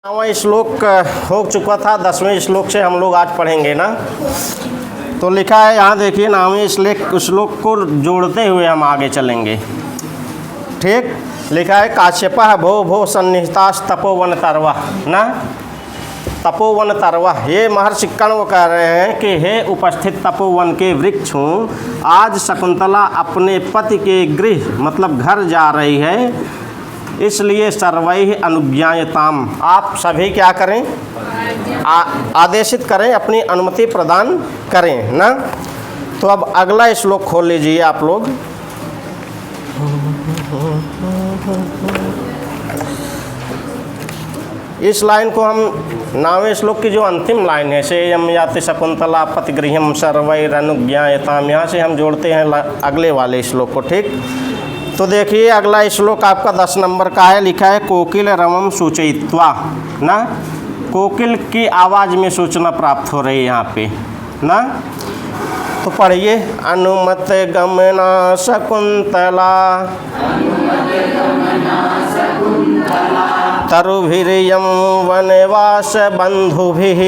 9वां श्लोक हो चुका था। 10वें श्लोक से हम लोग आज पढ़ेंगे ना। तो लिखा है यहाँ देखिए, 9वें श्लोक को जोड़ते हुए हम आगे चलेंगे। ठीक, लिखा है काश्यपः भो भो सन्निहितास तपोवन तरवा ना, तपोवन तरवा। ये महर्षि कण्व कह रहे हैं कि हे उपस्थित तपोवन के वृक्ष हूँ, आज शकुंतला अपने पति के गृह मतलब घर जा रही है, इसलिए सर्वैः अनुज्ञायताम, आप सभी क्या करें, आदेशित करें, अपनी अनुमति प्रदान करें ना। तो अब अगला श्लोक खोल लीजिए आप लोग। इस लाइन को हम 9वें श्लोक की जो अंतिम लाइन है, सेयम याति शकुंतला पतिगृहं सर्वैरनुज्ञायताम, यहाँ से हम जोड़ते हैं अगले वाले श्लोक को। ठीक, तो देखिए अगला श्लोक आपका 10 नंबर का है। लिखा है कोकिल रवम सूचयित्वा ना, कोकिल की आवाज़ में सूचना प्राप्त हो रही है यहाँ पे ना। तो पढ़िए, अनुमत गमना शकुंतला तरुभिर्यं वनवास बंधुभिः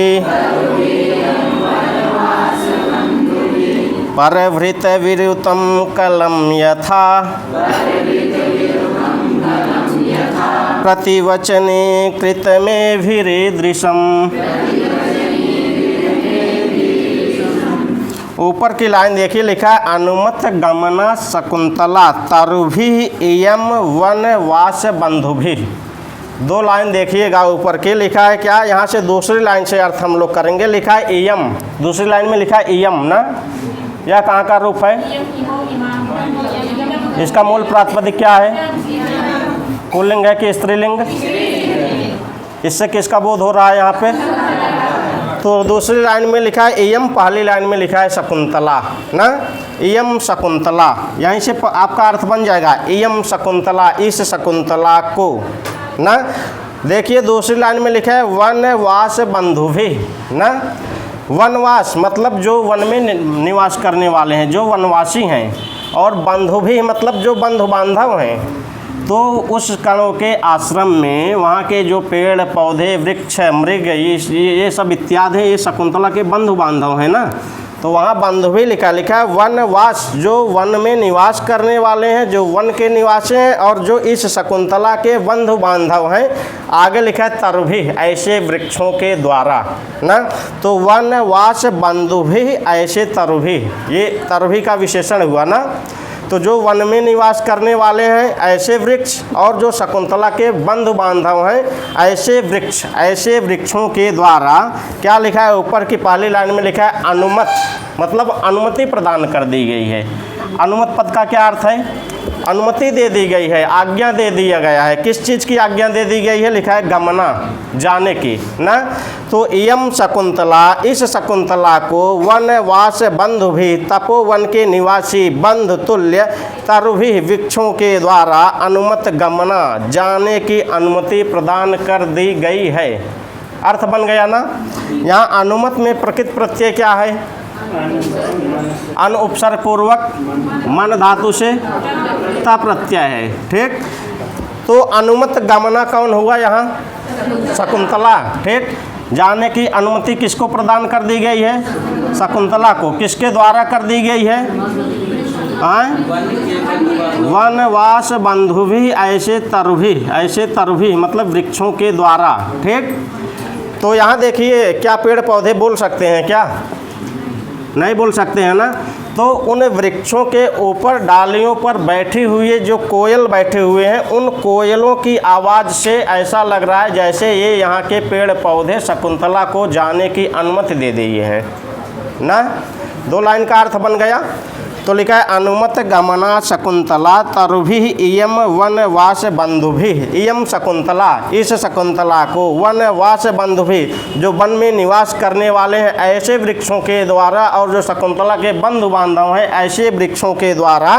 परभृत विरुतं कलं यथा प्रतिवचने कृतमेभिरीदृशम्। ऊपर की लाइन देखिए, लिखा है अनुमत गमना शकुंतला तरुभिः इयं वनवास बंधुभिः। 2 लाइन देखिएगा ऊपर के, लिखा है क्या, यहाँ से दूसरी लाइन से अर्थ हम लोग करेंगे। लिखा है इयम, दूसरी लाइन में लिखा है इयम ना, यह कहाँ का रूप है, इसका मूल प्रातिपदिक क्या है, पुल्लिंग है कि स्त्रीलिंग, इससे किसका बोध हो रहा है यहाँ पे। तो दूसरी लाइन में लिखा है इयम, पहली लाइन में लिखा है शकुंतला ना, इयम शकुंतला, यहीं से आपका अर्थ बन जाएगा इयम शकुंतला, इस शकुंतला को ना। देखिए दूसरी लाइन में लिखा है वनवास बंधुभिः ना, वनवास मतलब जो वन में निवास करने वाले हैं, जो वनवासी हैं, और बंधु भी मतलब जो बंधु बांधव हैं। तो उस कण्व के आश्रम में वहाँ के जो पेड़ पौधे वृक्ष मृग ये सब इत्यादि हैं, ये शकुंतला के बंधु बांधव हैं ना। तो वहाँ बंधु भी लिखा है वनवास, जो वन में निवास करने वाले हैं, जो वन के निवासी हैं, और जो इस शकुंतला के बंधु बांधव हैं। आगे लिखा है तरुभि, ऐसे वृक्षों के द्वारा ना। तो वनवास बंधु भी ऐसे तरुभि, ये तरुभि का विशेषण हुआ ना। तो जो वन में निवास करने वाले हैं ऐसे वृक्ष, और जो शकुंतला के बंधु बांधव हैं ऐसे वृक्ष, ऐसे वृक्षों के द्वारा क्या लिखा है, ऊपर की पहली लाइन में लिखा है अनुमत, मतलब अनुमति प्रदान कर दी गई है। अनुमत पद का क्या अर्थ है, अनुमति दे दी गई है, आज्ञा दे दिया गया है। किस चीज़ की आज्ञा दे दी गई है, लिखा है गमना, जाने की ना। तो इयम शकुंतला, इस शकुंतला को वनवास बंधु भी, तपोवन के निवासी बंधु तुल्य तरुभि वृक्षों के द्वारा अनुमत गमना, जाने की अनुमति प्रदान कर दी गई है। अर्थ बन गया ना। यहाँ अनुमत में प्रकृत प्रत्यय क्या है, अन उपसर्ग पूर्वक मन धातु से ता प्रत्यय है। ठीक, तो अनुमत गमना कौन हुआ यहाँ, शकुंतला। ठीक, जाने की अनुमति किसको प्रदान कर दी गई है, शकुंतला को। किसके द्वारा कर दी गई है, वनवास बंधु भी ऐसे तरुभि, ऐसे तरुभि मतलब वृक्षों के द्वारा। ठीक, तो यहाँ देखिए क्या पेड़ पौधे बोल सकते हैं क्या, नहीं बोल सकते हैं ना। तो उन वृक्षों के ऊपर डालियों पर बैठी हुई जो कोयल बैठे हुए हैं, उन कोयलों की आवाज़ से ऐसा लग रहा है जैसे ये यहाँ के पेड़ पौधे शकुंतला को जाने की अनुमति दे दिए हैं ना। 2 लाइन का अर्थ बन गया। तो लिखा है अनुमत गमना शकुंतला तरुभिः इयम वनवास बंधुभिः, इयम शकुंतला, इस शकुंतला को वनवास बंधुभिः, जो वन में निवास करने वाले हैं ऐसे वृक्षों के द्वारा, और जो शकुंतला के बंधु बांधव हैं ऐसे वृक्षों के द्वारा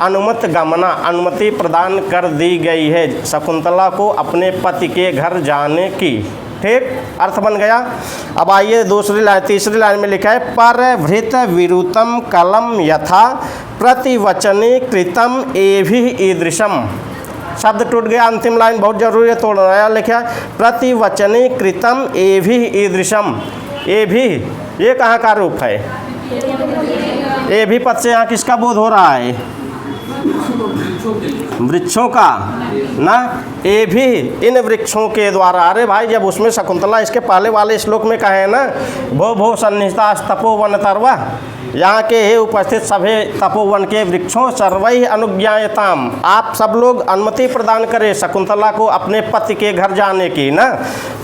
अनुमत गमना, अनुमति प्रदान कर दी गई है शकुंतला को अपने पति के घर जाने की। ठीक, अर्थ बन गया। अब आइए दूसरी लाइन, तीसरी लाइन में लिखा है परभृत विरुतम कलम यथा प्रतिवचने कृतम एभिः ईदृशम। शब्द टूट गया, अंतिम लाइन बहुत जरूरी है, तोड़ना है। लिखा है प्रतिवचनी कृतम एभि ईदृशम। एभि ये कहाँ का रूप है? एभि पद से यहाँ किसका बोध हो रहा है? वृक्षों का ना। एभि इन वृक्षों के द्वारा। अरे भाई जब उसमें शकुंतला इसके पहले वाले श्लोक में कहे ना भो भो सन्निहिता तपोवन तरवा, यहाँ के हे उपस्थित सभी तपोवन के वृक्षों सर्वै अनुज्ञायताम, आप सब लोग अनुमति प्रदान करें शकुंतला को अपने पति के घर जाने की ना।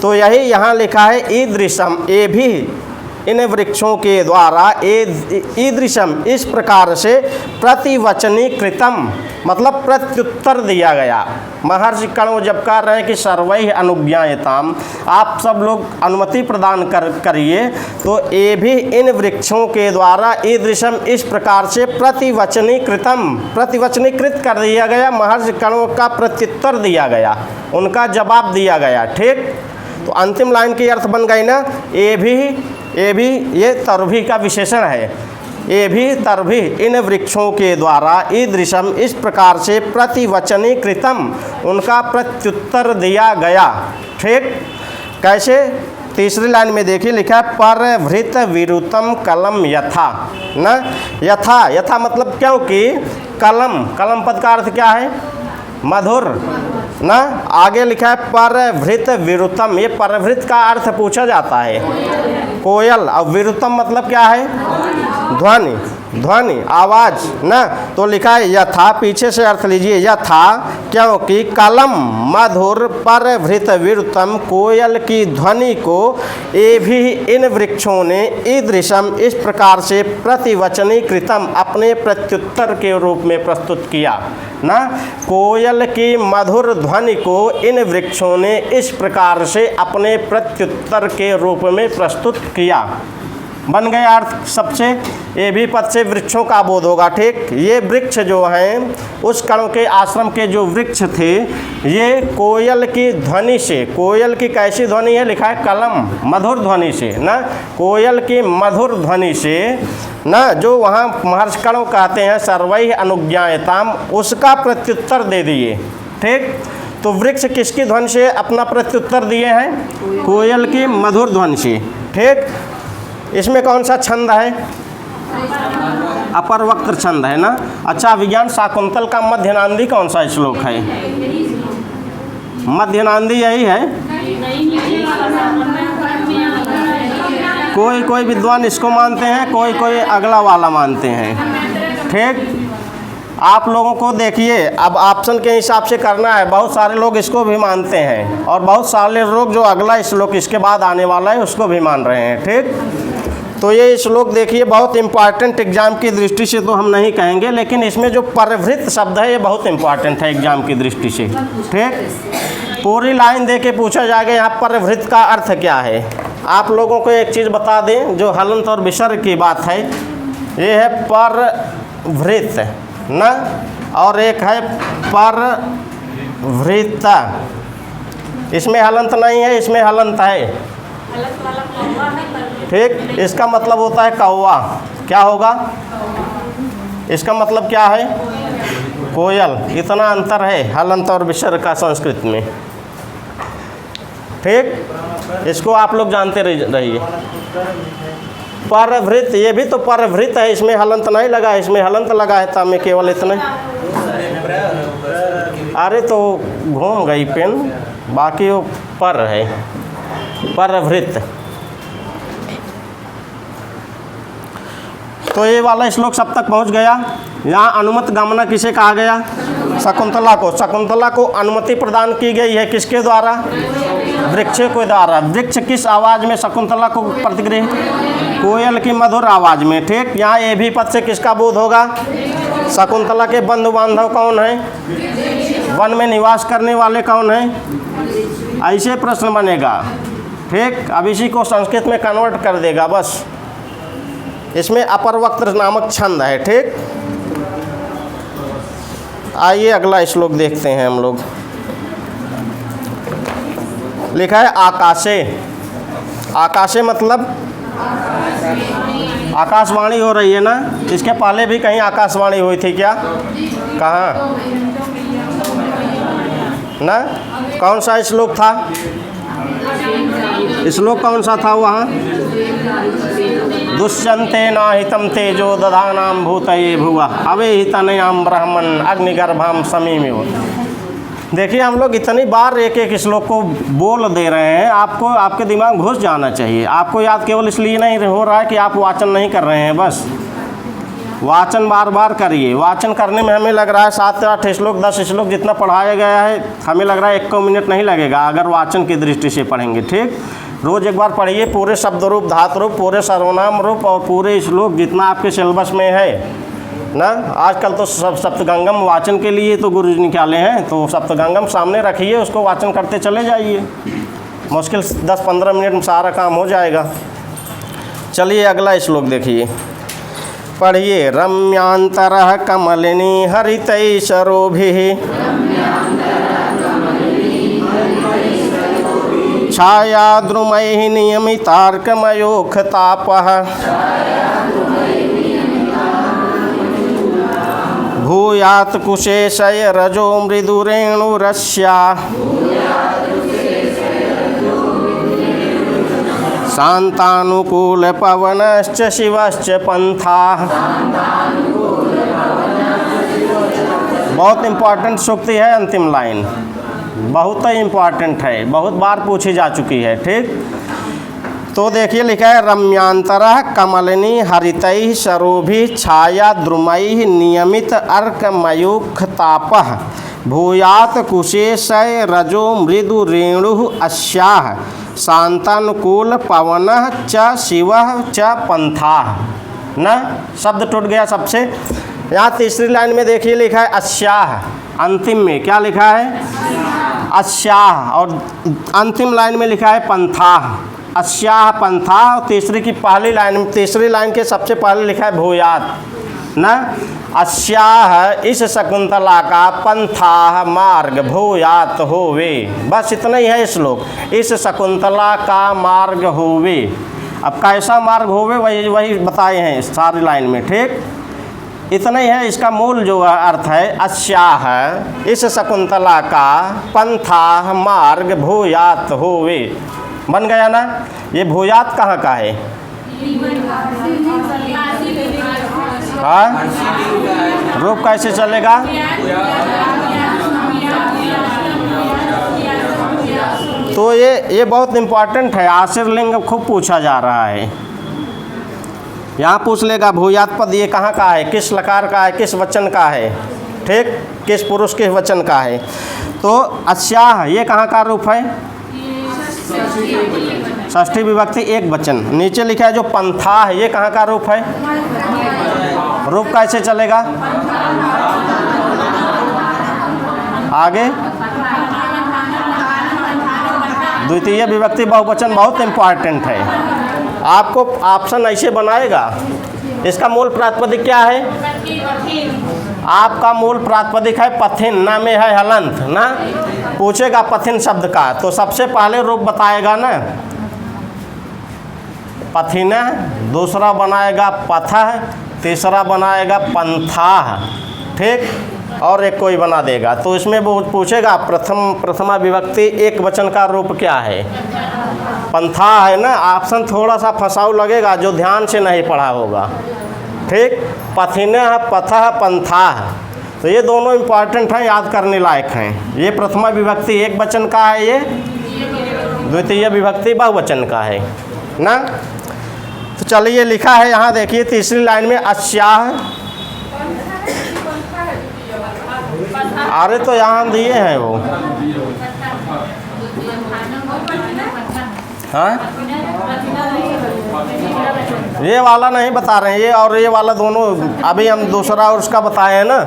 तो यही यहाँ लिखा है ईदृशम, ये भी इन वृक्षों के द्वारा, ईदृशम इस प्रकार से प्रतिवचनी कृतम मतलब प्रत्युत्तर दिया गया। महर्षि कण्व जब कह रहे हैं कि सर्वैः अनुज्ञायताम, आप सब लोग अनुमति प्रदान करिए, तो ये भी इन वृक्षों के द्वारा ईदृशम इस प्रकार से प्रतिवचनी कृतम प्रतिवचनीकृत कर दिया गया। महर्षि कण्व का प्रत्युत्तर दिया गया, उनका जवाब दिया गया। ठीक, तो अंतिम लाइन की अर्थ बन गई ना। ये भी ये तरभी का विशेषण है। ये भी तरभी इन वृक्षों के द्वारा ईदृशम इस प्रकार से प्रतिवचनी कृतम उनका प्रत्युत्तर दिया गया। ठीक, कैसे? तीसरी लाइन में देखिए लिखा है परभृत विरुतम कलम यथा ना। यथा, यथा मतलब क्योंकि कलम, कलम पद का अर्थ क्या है? मधुर ना। आगे लिखा है परभृत विरुतम, ये परभृत का अर्थ पूछा जाता है कोयल, और विरुतम मतलब क्या है? ध्वनि, ध्वनि आवाज ना। तो लिखा है यथा, पीछे से अर्थ लीजिए यथा, क्योंकि कलम मधुर परभृत विरुतम कोयल की ध्वनि को ये भी इन वृक्षों ने ईदृशम इस प्रकार से प्रतिवचनी कृतम अपने प्रत्युत्तर के रूप में प्रस्तुत किया ना। कोयल की मधुर ध्वनि को इन वृक्षों ने इस प्रकार से अपने प्रत्युत्तर के रूप में प्रस्तुत किया। बन गए अर्थ सबसे। ये भी पद से वृक्षों का बोध होगा। ठीक, ये वृक्ष जो हैं उस कण्व के आश्रम के जो वृक्ष थे, ये कोयल की ध्वनि से, कोयल की कैसी ध्वनि है? लिखा है कलम, मधुर ध्वनि से ना। कोयल की मधुर ध्वनि से ना, जो वहाँ महर्षि कण्व कहते हैं सर्वैः अनुज्ञायताम, उसका प्रत्युत्तर दे दिए। ठीक, तो वृक्ष किसकी ध्वनि से अपना प्रत्युत्तर दिए हैं? कोयल की मधुर ध्वनि से। ठीक, इसमें कौन सा छंद है? अपर वक्र छंद है ना। अच्छा, विज्ञान शाकुंतल का मध्यनांदी कौन सा श्लोक है? मध्यनांदी यही है। कोई कोई विद्वान इसको मानते हैं, कोई कोई अगला वाला मानते हैं। ठीक, आप लोगों को देखिए अब ऑप्शन के हिसाब से करना है। बहुत सारे लोग इसको भी मानते हैं और बहुत सारे लोग जो अगला श्लोक इसके बाद आने वाला है उसको भी मान रहे हैं। ठीक, तो ये श्लोक देखिए बहुत इम्पॉर्टेंट एग्जाम की दृष्टि से तो हम नहीं कहेंगे, लेकिन इसमें जो परभृत शब्द है ये बहुत इम्पॉर्टेंट है एग्जाम की दृष्टि से। ठीक, पूरी लाइन दे के पूछा जाएगा यहाँ परभृत का अर्थ क्या है। आप लोगों को एक चीज़ बता दें, जो हलंत और विसर्ग की बात है, ये है परभृत ना, और एक है परभृता। इसमें हलंत नहीं है, इसमें हलंत है। ठीक, इसका मतलब होता है कौवा। क्या होगा? इसका मतलब क्या है? कोयल। इतना अंतर है हलंत और विसर्ग का संस्कृत में। ठीक, इसको आप लोग जानते रहिए। परभृत, ये भी तो परभृत है, इसमें हलंत नहीं लगा है, इसमें हलंत लगा है था में केवल इतना। अरे तो घूम गई पेन, बाकी वो पर है, परभृत। तो ये वाला श्लोक सब तक पहुंच गया। यहाँ अनुमत गमना किसे कहा गया? शकुंतला को। शकुंतला को अनुमति प्रदान की गई है किसके द्वारा? वृक्ष के द्वारा। वृक्ष किस आवाज़ में शकुंतला को प्रतिगृह? कोयल की मधुर आवाज़ में। ठीक, यहाँ ये भी पद से किसका बोध होगा? शकुंतला के बंधु बांधव कौन है? वन में निवास करने वाले कौन हैं? ऐसे प्रश्न बनेगा। ठीक, अब इसी को संस्कृत में कन्वर्ट कर देगा बस। इसमें अपर वक्र नामक छंद है। ठीक, आइए अगला श्लोक देखते हैं हम लोग। लिखा है आकाशे। आकाशे मतलब आकाशवाणी हो रही है ना। इसके पहले भी कहीं आकाशवाणी हुई थी क्या? कहाँ? ना। कौन सा श्लोक था? श्लोक कौन सा था वहाँ? दुष्यन्ते न हितं तेजो दधानां भूतये भुवः अवेहितनयां ब्रह्मन् अग्निगर्भां समीमेव। देखिए हम लोग इतनी बार एक एक श्लोक को बोल दे रहे हैं, आपको आपके दिमाग घुस जाना चाहिए। आपको याद केवल इसलिए नहीं हो रहा है कि आप वाचन नहीं कर रहे हैं, बस वाचन बार बार करिए। वाचन करने में हमें लग रहा है 7-8 श्लोक 10 श्लोक जितना पढ़ाया गया है, हमें लग रहा है 1 मिनट नहीं लगेगा अगर वाचन की दृष्टि से पढ़ेंगे। ठीक, रोज़ एक बार पढ़िए पूरे शब्द रूप, धातु रूप, पूरे सर्वनाम रूप और पूरे श्लोक जितना आपके सिलेबस में है ना। आजकल तो सब सप्तगंगम वाचन के लिए तो गुरु जी निकाले हैं, तो सप्तगंगम सामने रखिए, उसको वाचन करते चले जाइए। मुश्किल 10-15 मिनट में सारा काम हो जाएगा। चलिए अगला श्लोक देखिए, पढ़िए। रम्यांतरः कमलिनी हरितैशरोभिः छायाद्रुमैः नियमितार्कमयोखतापः भूयात् कुशेशय रजो मृदुरेणुरस्या शान्तानुकूलपवनश्च शिवश्च पंथाः। बहुत इम्पॉर्टेंट सूक्ति है अंतिम लाइन, बहुत ही इम्पॉर्टेंट है, बहुत बार पूछी जा चुकी है। ठीक, तो देखिए लिखा है रम्यांतरः कमलिनी हरितैः सरोभिः छाया द्रुमैः नियमित अर्कमयूखतापः भूयात् कुशेशय रजो मृदु रेणुः अस्याः शांतानुकूल पवनः च शिवः च पंथाः। ना, शब्द टूट गया सबसे। यहाँ तीसरी लाइन में देखिए लिखा है अस्याः, अंतिम में क्या लिखा है? अस्याः, और अंतिम लाइन में लिखा है पंथाः। अस्याः पंथाः, तीसरी की पहली लाइन, तीसरी लाइन के सबसे पहले लिखा है भूयात् ना। अस्याः इस शकुंतला का पंथाः मार्ग भूयात् होवे, बस इतना ही है श्लोक। इस शकुंतला का मार्ग होवे, अब कैसा मार्ग होवे वही बताए हैं सारी लाइन में। ठीक, इतना ही है इसका मूल जो अर्थ है। अस्याः इस शकुंतला का पंथाः मार्ग भूयात् होवे, बन गया ना। ये भूयात् कहाँ का है? हाँ, रूप कैसे चलेगा? तो ये बहुत इम्पोर्टेंट है, आश्रय लिंग खूब पूछा जा रहा है। यहाँ पूछ लेगा भूयात् पद ये कहाँ का है, किस लकार का है, किस वचन का है। ठीक, किस पुरुष के वचन का है। तो अस्याः ये कहाँ का रूप है? षष्ठी विभक्ति एक वचन। नीचे लिखा है जो पंथा है, ये कहाँ का रूप है? रूप कैसे चलेगा? आगे द्वितीय विभक्ति बहुवचन बहुत इंपॉर्टेंट है। आपको ऑप्शन ऐसे बनाएगा, इसका मूल प्रातिपदिक क्या है? आपका मूल प्रातिपदिक है पथिन, ना में है हलंत ना। पूछेगा पथिन शब्द का तो सबसे पहले रूप बताएगा ना पथिन, दूसरा बनाएगा पथः, तीसरा बनाएगा पंथाः। ठीक, और एक कोई बना देगा। तो इसमें वो पूछेगा प्रथमा विभक्ति एक वचन का रूप क्या है? पंथा है ना। ऑप्शन थोड़ा सा फंसाऊ लगेगा जो ध्यान से नहीं पढ़ा होगा। ठीक, पथिनः पथः पंथाः, तो ये दोनों इम्पॉर्टेंट हैं, याद करने लायक हैं। ये प्रथमा विभक्ति एक वचन का है, ये द्वितीय विभक्ति बहुवचन का है ना। तो चलिए लिखा है यहाँ देखिए तीसरी लाइन में अस्याः। अरे तो यहाँ दिए हैं वो, हाँ ये वाला नहीं बता रहे हैं, ये और ये वाला दोनों अभी हम दूसरा और उसका बताए हैं ना।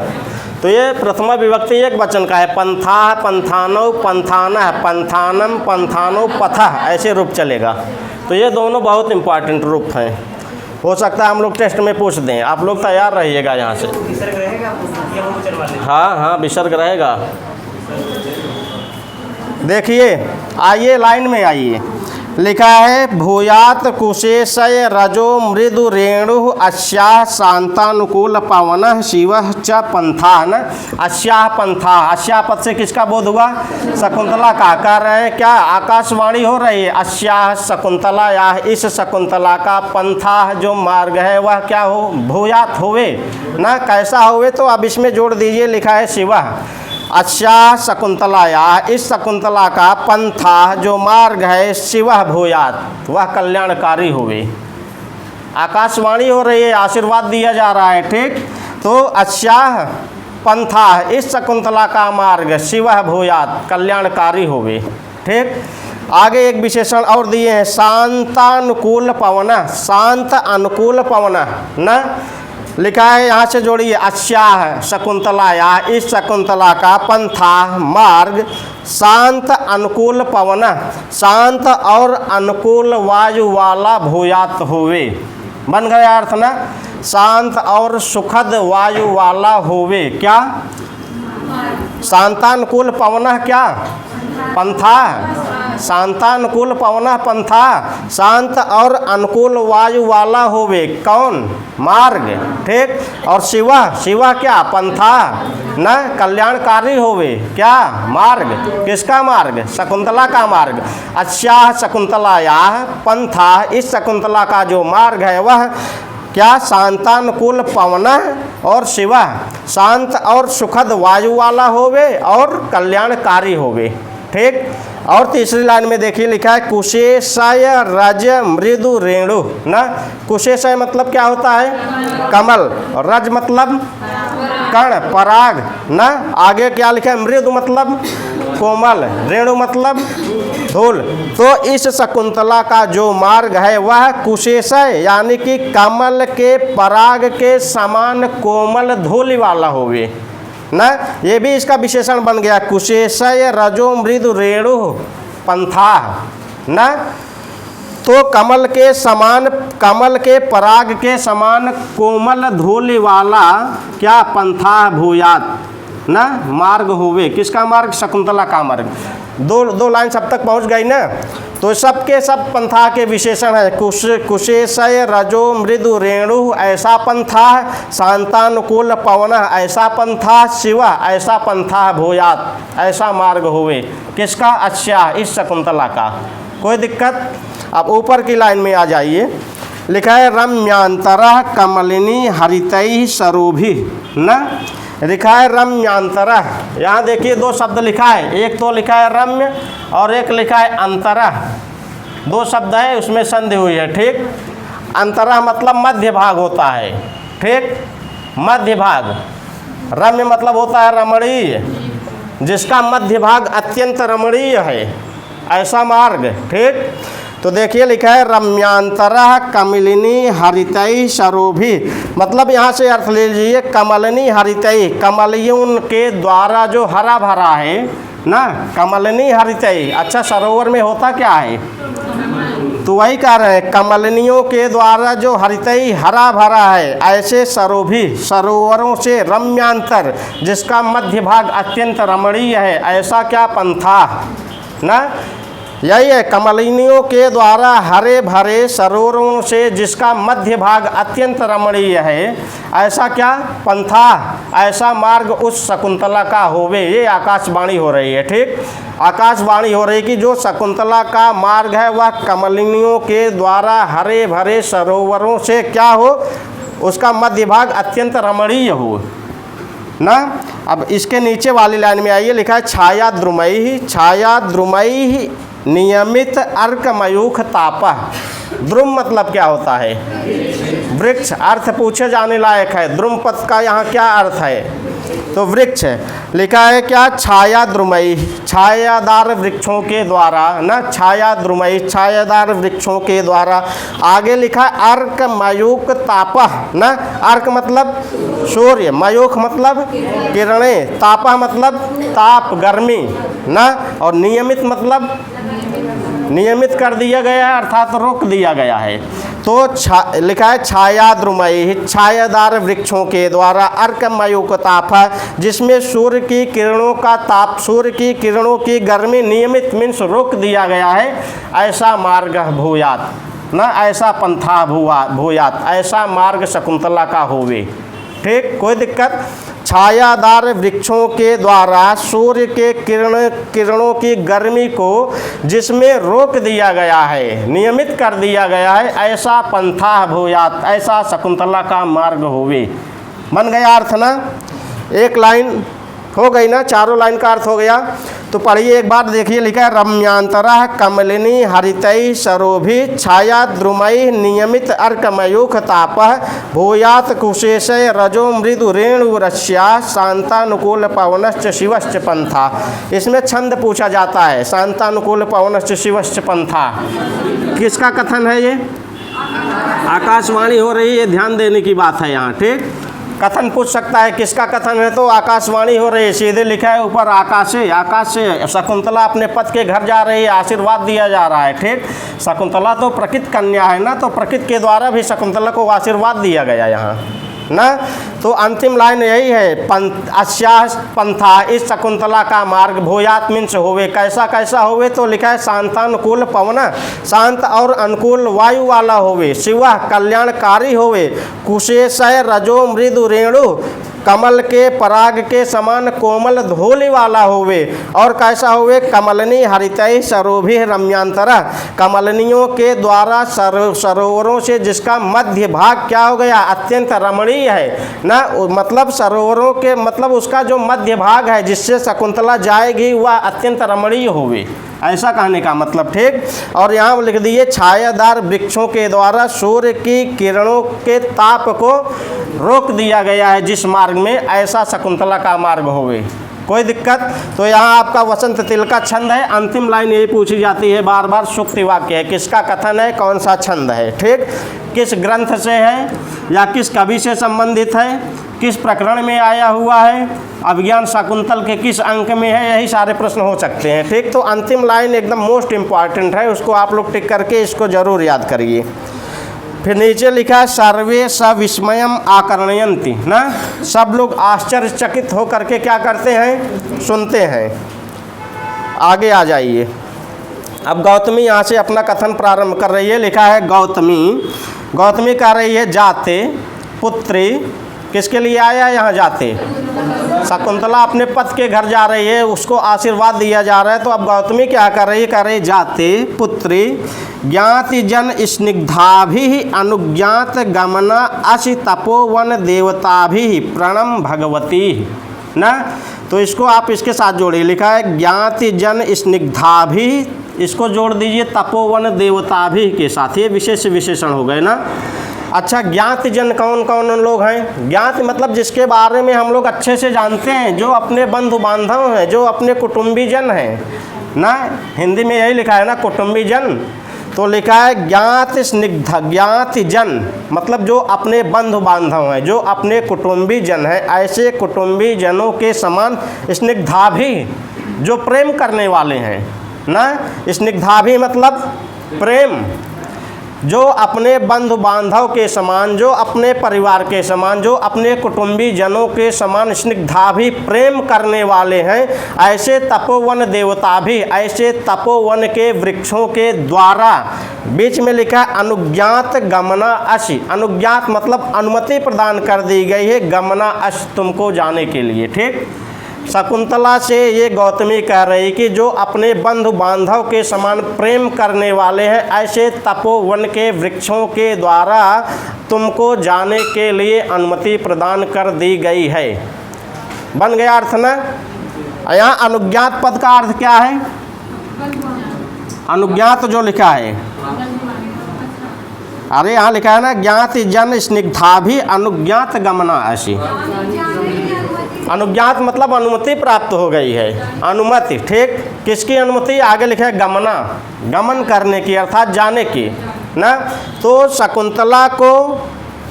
तो ये प्रथमा विभक्ति एक वचन का है, पंथा पंथानौ पंथानः पंथानम पंथानौ पथः, ऐसे रूप चलेगा। तो ये दोनों बहुत इंपॉर्टेंट रूप हैं, हो सकता है हम लोग टेस्ट में पूछ दें। आप लोग तैयार रहिएगा यहाँ से। हाँ हाँ विसर्ग रहेगा। देखिए आइए लाइन में आइए। लिखा है भूयात कुशेशय रजो मृदु रेणु अस्याह शांतानुकूल पवन शिव च पंथा न। अस्याह पंथा, अस्याह पद से किसका बोध हुआ? शकुंतला का। कह रहे हैं क्या? आकाशवाणी हो रही है। अस्याह शकुंतला, या इस शकुंतला का पंथा जो मार्ग है वह क्या हो? भूयात होवे ना। कैसा होवे? तो अब इसमें जोड़ दीजिए, लिखा है शिव। अस्याह शकुंतलाया, इस शकुंतला का पंथा जो मार्ग है शिव भूयात, वह कल्याणकारी होवे। आकाशवाणी हो रही है, आशीर्वाद दिया जा रहा है। ठीक, तो अस्याह पंथा, इस शकुंतला का मार्ग शिव भूयात, कल्याणकारी होवे। ठीक, आगे एक विशेषण और दिए हैं, शांतानुकूल पवन, शांत अनुकूल पवन न। लिखा है, यहाँ से जोड़िए, अस्याह शकुंतलाया, इस शकुंतला का पंथा मार्ग शांत अनुकूल पवन, शांत और अनुकूल वायु वाला भूयात होवे। बन गया अर्थ ना? शांत और सुखद वायु वाला होवे। क्या? शांतानुकूल पवन क्या? पंथा। शांतानुकूल पवन पंथा, शांत और अनुकूल वायु वाला होवे। कौन? मार्ग। ठीक, और शिवा, शिवा क्या? पंथा न, कल्याणकारी होवे। क्या? मार्ग। किसका मार्ग? शकुंतला का मार्ग। अस्याह शकुंतलाया पंथा, इस शकुंतला का जो मार्ग है वह क्या? शांतानुकूल पवन और शिवा, शांत और सुखद वायु वाला होवे और कल्याणकारी होवे। ठीक, और तीसरी लाइन में देखिए, लिखा है कुशेशय रज मृदु रेणु ना। कुशेशय मतलब क्या होता है? कमल। और रज मतलब कर्ण, पराग ना। आगे क्या लिखा है? मृदु मतलब कोमल, रेणु मतलब धूल। तो इस शकुंतला का जो मार्ग है वह कुशेशय यानी कि कमल के पराग के समान कोमल धूलि वाला होवे ना। ये भी इसका विशेषण बन गया, कुशेशय रजो मृदु रेणु पंथा ना। तो कमल के समान, कमल के पराग के समान कोमल धूलि वाला क्या? पंथा भूयात ना, मार्ग होवे। किसका मार्ग? शकुंतला का मार्ग। दो लाइन सब तक पहुंच गई ना। तो सबके सब पंथा के विशेषण है। कुशेशय रजो मृदु रेणु ऐसा पंथा, शांतानुकूल पवन ऐसा पंथा, शिवा ऐसा पंथा भूयात, ऐसा मार्ग होवे। किसका? अच्छा, इस शकुंतला का। कोई दिक्कत? अब ऊपर की लाइन में आ जाइए, लिखा है रम्यांतरः कमलिनी हरितैः सरोभिः न। लिखा है रम्यांतरः। यहाँ देखिए दो शब्द लिखा है, एक तो लिखा है रम्य और एक लिखा है अंतरः। दो शब्द है, उसमें संधि हुई है। ठीक, अंतरः मतलब मध्य भाग होता है। ठीक, मध्य भाग। रम्य मतलब होता है रमणीय, जिसका मध्य भाग अत्यंत रमणीय है, ऐसा मार्ग। ठीक, तो देखिए लिखा है रम्यांतरः कमलिनी हरितैः सरोभिः, मतलब यहाँ से अर्थ ले लीजिए कमलिनी हरितैः, कमलियों के द्वारा जो हरा भरा है ना, कमलिनी हरितैः। अच्छा, सरोवर में होता क्या है? तो वही कह रहे हैं, कमलिनियों के द्वारा जो हरितैः हरा भरा है, ऐसे सरोभिः सरोवरों से रम्यांतर, जिसका मध्य भाग अत्यंत रमणीय है, ऐसा क्या? पंथा ना। यही है, कमलिनियों के द्वारा हरे भरे सरोवरों से जिसका मध्य भाग अत्यंत रमणीय है, ऐसा क्या? पंथा, ऐसा मार्ग उस शकुंतला का होवे। ये आकाशवाणी हो रही है। ठीक, आकाशवाणी हो रही कि जो शकुंतला का मार्ग है वह कमलिनियों के द्वारा हरे भरे सरोवरों से क्या हो? उसका मध्य भाग अत्यंत रमणीय हो ना। अब इसके नीचे वाली लाइन में आइए, लिखा है छाया द्रुमैः, छाया द्रुमैः नियमित अर्कमयूख तापः। द्रुम मतलब क्या होता है? वृक्ष। अर्थ पूछे जाने लायक है। द्रुम पद का यहाँ क्या अर्थ है? तो वृक्ष। लिखा है क्या? छाया द्रुमैः, छायादार वृक्षों के द्वारा ना, छाया द्रुमैः छायादार वृक्षों के द्वारा। आगे लिखा है अर्कमयूख तापः ना। अर्क मतलब सूर्य, मयूख मतलब किरणें, तापः मतलब ताप, गर्मी ना, और नियमित मतलब नियमित कर दिया गया है, अर्थात रोक दिया गया है। तो लिखा है छायाद्रुमयी, छायादार वृक्षों के द्वारा अर्कमयुक्ताप, जिसमें सूर्य की किरणों का ताप, सूर्य की किरणों की गर्मी नियमित मीन्स रोक दिया गया है, ऐसा मार्ग भूयात न, ऐसा पंथा भूयात, ऐसा मार्ग शकुंतला का होवे। ठीक, कोई दिक्कत। छायादार वृक्षों के द्वारा सूर्य के किरणों की गर्मी को जिसमें रोक दिया गया है, नियमित कर दिया गया है, ऐसा पंथा भूयात, ऐसा शकुंतला का मार्ग होवे। बन गया अर्थ ना, एक लाइन हो गई ना, चारों लाइन का अर्थ हो गया। तो पढ़िए एक बार, देखिए लिखा है रम्यांतरः कमलिनी हरितै सरोभि छाया द्रुमैः नियमित अर्कमयूख तापः भूयात कुशेशय रजो मृदु रेणुरस्या शांतानुकूल पवनश्च शिवश्च पंथा। इसमें छंद पूछा जाता है, शांतानुकूल पवनश्च शिवश्च पंथा, किसका कथन है ये? आकाशवाणी हो रही है, ध्यान देने की बात है यहाँ। ठीक, कथन पूछ सकता है, किसका कथन है? तो आकाशवाणी हो रही है, सीधे लिखा है ऊपर आकाश से शकुंतला अपने पति के घर जा रही है, आशीर्वाद दिया जा रहा है। ठीक, शकुंतला तो प्रकृत कन्या है ना, तो प्रकृत के द्वारा भी शकुंतला को आशीर्वाद दिया गया यहाँ ना। तो अंतिम लाइन यही है, अस्या पंथा, इस शकुंतला का मार्ग भूयात मीन्स होवे, कैसा कैसा होवे? तो लिखा है शांतानुकूल पवन, शांत और अनुकूल वायु वाला होवे, शिव कल्याणकारी होवे, कुशेशय रजो मृदु रेणु, कमल के पराग के समान कोमल धूलि वाला होवे, और कैसा होवे? कमलनी हरितै सरोभि रम्यांतरा, कमलनियों के द्वारा सरोवरों से जिसका मध्य भाग क्या हो गया? अत्यंत रमणीय है ना, मतलब सरोवरों के मतलब उसका जो मध्य भाग है जिससे शकुंतला जाएगी वह अत्यंत रमणीय होवे, ऐसा कहने का मतलब। ठीक, और यहाँ लिख दिए छायादार वृक्षों के द्वारा सूर्य की किरणों के ताप को रोक दिया गया है जिस मार्ग में, ऐसा शकुंतला का मार्ग होवे। कोई दिक्कत? तो यहाँ आपका वसंत तिल का छंद है, अंतिम लाइन यही पूछी जाती है बार बार, सूक्ति वाक्य है, किसका कथन है, कौन सा छंद है। ठीक, किस ग्रंथ से है या किस कवि से संबंधित है, किस प्रकरण में आया हुआ है, अभिज्ञान शाकुंतल के किस अंक में है, यही सारे प्रश्न हो सकते हैं। ठीक, तो अंतिम लाइन एकदम मोस्ट इम्पॉर्टेंट है, उसको आप लोग टिक करके इसको जरूर याद करिए। फिर नीचे लिखा है सर्वे सविस्मयम आकर्णयन्ति ना, सब लोग आश्चर्यचकित हो करके क्या करते हैं? सुनते हैं। आगे आ जाइए। अब गौतमी यहाँ से अपना कथन प्रारंभ कर रही है, लिखा है गौतमी कह रही है जाते पुत्री, किसके लिए आया यहाँ जाते? शकुंतला अपने पति के घर जा रही है, उसको आशीर्वाद दिया जा रहा है। तो अब गौतमी क्या कर रही है? कह रही जाते पुत्री ज्ञाति जन स्निग्धाभि अनुज्ञात गमना अशि तपोवन देवताभि प्रणम भगवती ना। तो इसको आप इसके साथ जोड़िए, लिखा है ज्ञाति जन स्निग्धाभि, इसको जोड़ दीजिए तपोवन देवताभि के साथ, ये विशेष विशेषण हो गए ना। अच्छा, ज्ञात जन कौन कौन लोग हैं? ज्ञात मतलब जिसके बारे में हम लोग अच्छे से जानते हैं, जो अपने बंधु बांधव हैं, जो अपने कुटुंबी जन हैं ना, हिंदी में यही लिखा है ना, कुटुंबी जन। तो लिखा है ज्ञात स्निग्ध, ज्ञात जन मतलब जो अपने बंधु बांधव हैं, जो अपने कुटुंबी जन हैं, ऐसे कुटुंबी जनों के समान स्निग्धाभि, जो प्रेम करने वाले हैं ना। स्निग्धाभि मतलब प्रेम, जो अपने बंधु बांधव के समान, जो अपने परिवार के समान, जो अपने कुटुंबी जनों के समान स्निग्धाभि प्रेम करने वाले हैं, ऐसे तपोवन देवता भी, ऐसे तपोवन के वृक्षों के द्वारा। बीच में लिखा है अनुज्ञात गमना अशि, अनुज्ञात मतलब अनुमति प्रदान कर दी गई है, गमना अश तुमको जाने के लिए। ठीक, शकुंतला से ये गौतमी कह रही कि जो अपने बंधु बांधव के समान प्रेम करने वाले हैं, ऐसे तपोवन के वृक्षों के द्वारा तुमको जाने के लिए अनुमति प्रदान कर दी गई है। बन गया अर्थ ना। यहाँ अनुज्ञात पद का अर्थ क्या है? अनुज्ञात जो लिखा है, अरे यहाँ लिखा है ना ज्ञात जन स्निग्धाभि अनुज्ञात गमना अशि, अनुज्ञात मतलब अनुमति प्राप्त हो गई है, अनुमति। ठीक, किसकी अनुमति? आगे लिखा है गमना, गमन करने की अर्थात जाने की ना। तो शकुंतला को